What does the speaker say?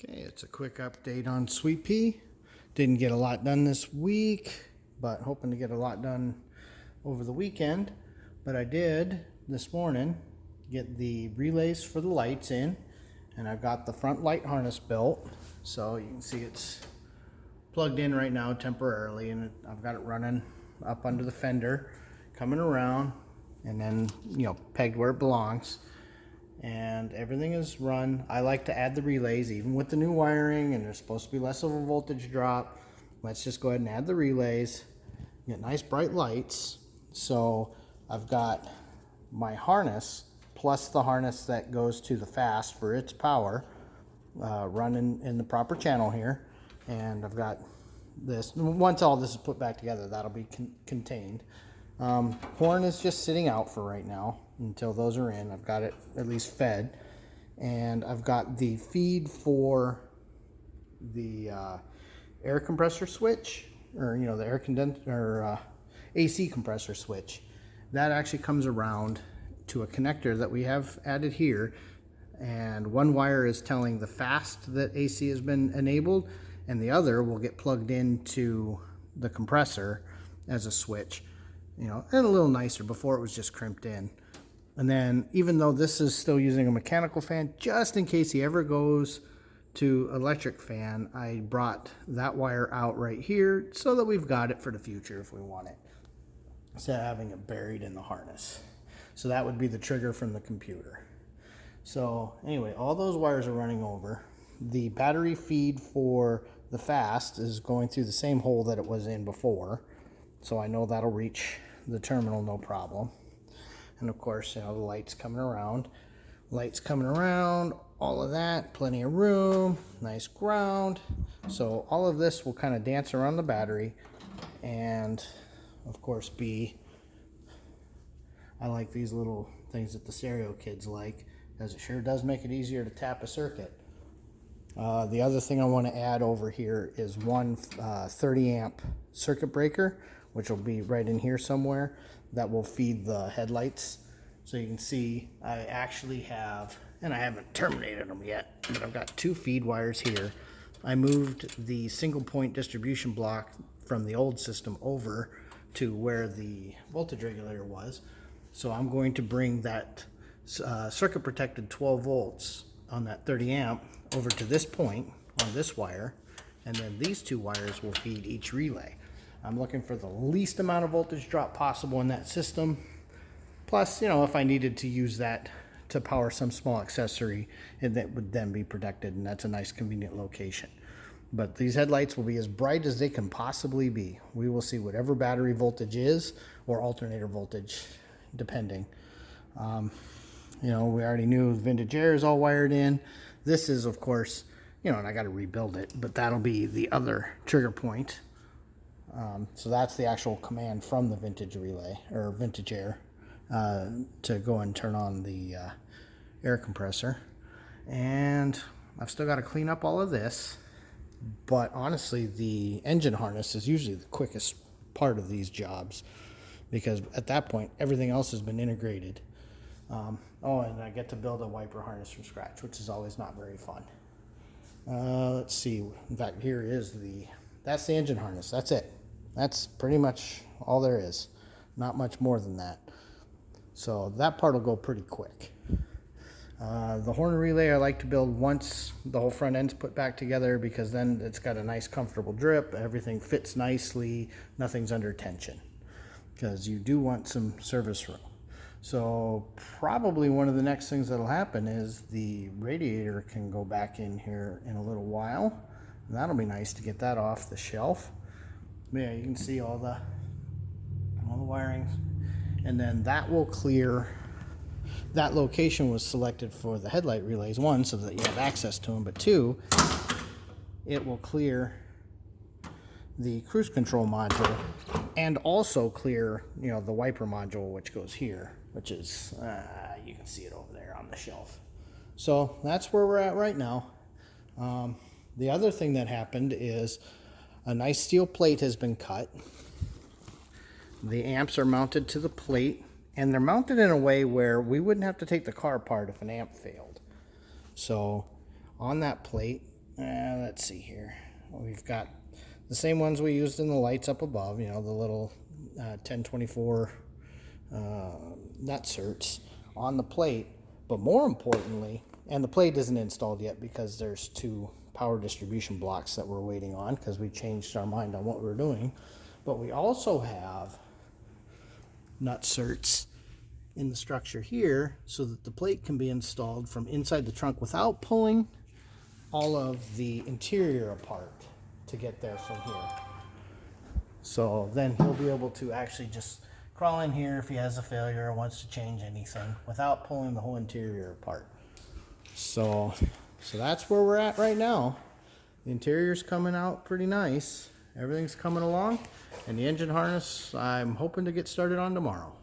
Okay, it's a quick update on Sweet Pea. Didn't get a lot done this week, but hoping to get a lot done over the weekend. But I did this morning get the relays for the lights in, and I've got the front light harness built. So you can see it's plugged in right now temporarily, and I've got it running up under the fender, coming around, and then pegged where it belongs. And everything is run. I like to add the relays even with the new wiring, and there's supposed to be less of a voltage drop. Let's just go ahead and add the relays, get nice bright lights. So I've got my harness plus the harness that goes to the fast for its power running in the proper channel here, and I've got this. Once all this is put back together, that'll be contained. Horn is just sitting out for right now until those are in. I've got it at least fed, and I've got the feed for the air compressor switch, or the air condenser or AC compressor switch. That actually comes around to a connector that we have added here, and one wire is telling the fast that AC has been enabled, and the other will get plugged into the compressor as a switch. And a little nicer. Before it was just crimped in. And then, even though this is still using a mechanical fan, just in case he ever goes to electric fan, I brought that wire out right here so that we've got it for the future if we want it, instead of having it buried in the harness. So that would be the trigger from the computer. So anyway, all those wires are running over. The battery feed for the fast is going through the same hole that it was in before, so I know that'll reach the terminal no problem. And of course, the lights coming around, all of that, plenty of room, nice ground. So all of this will kind of dance around the battery, and of course I like these little things that the stereo kids like, because it sure does make it easier to tap a circuit. The other thing I want to add over here is one 30 amp circuit breaker, which will be right in here somewhere, that will feed the headlights. So you can see I actually have, and I haven't terminated them yet, but I've got two feed wires here. I moved the single point distribution block from the old system over to where the voltage regulator was. So I'm going to bring that circuit protected 12 volts on that 30 amp over to this point on this wire, and then these two wires will feed each relay. I'm looking for the least amount of voltage drop possible in that system. Plus, if I needed to use that to power some small accessory, that would then be protected, and that's a nice convenient location. But these headlights will be as bright as they can possibly be. We will see whatever battery voltage is, or alternator voltage, depending. We already knew vintage air is all wired in. This is, of course, and I got to rebuild it, but that'll be the other trigger point. So that's the actual command from the vintage relay, or vintage air, to go and turn on the air compressor. And I've still got to clean up all of this, but honestly the engine harness is usually the quickest part of these jobs, because at that point everything else has been integrated. And I get to build a wiper harness from scratch, which is always not very fun. Let's see, in fact, that's the engine harness. That's it. That's pretty much all there is. Not much more than that. So that part will go pretty quick. The horn relay I like to build once the whole front end's put back together, because then it's got a nice comfortable drip. Everything fits nicely. Nothing's under tension, because you do want some service room. So probably one of the next things that'll happen is the radiator can go back in here in a little while. And that'll be nice to get that off the shelf. But yeah, you can see all the wiring, and then that will clear. That location was selected for the headlight relays, one, so that you have access to them, but two, it will clear the cruise control module, and also clear the wiper module, which goes here, which is you can see it over there on the shelf. So that's where we're at right now. The other thing that happened is a nice steel plate has been cut. The amps are mounted to the plate, and they're mounted in a way where we wouldn't have to take the car apart if an amp failed. So on that plate, let's see here. We've got the same ones we used in the lights up above, you know, the little 1024 nut certs on the plate. But more importantly, and the plate isn't installed yet because there's 2 power distribution blocks that we're waiting on because we changed our mind on what we're doing. But we also have nut certs in the structure here so that the plate can be installed from inside the trunk without pulling all of the interior apart to get there from here. So then he'll be able to actually just crawl in here if he has a failure or wants to change anything without pulling the whole interior apart. So that's where we're at right now. The interior's coming out pretty nice. Everything's coming along, and the engine harness I'm hoping to get started on tomorrow.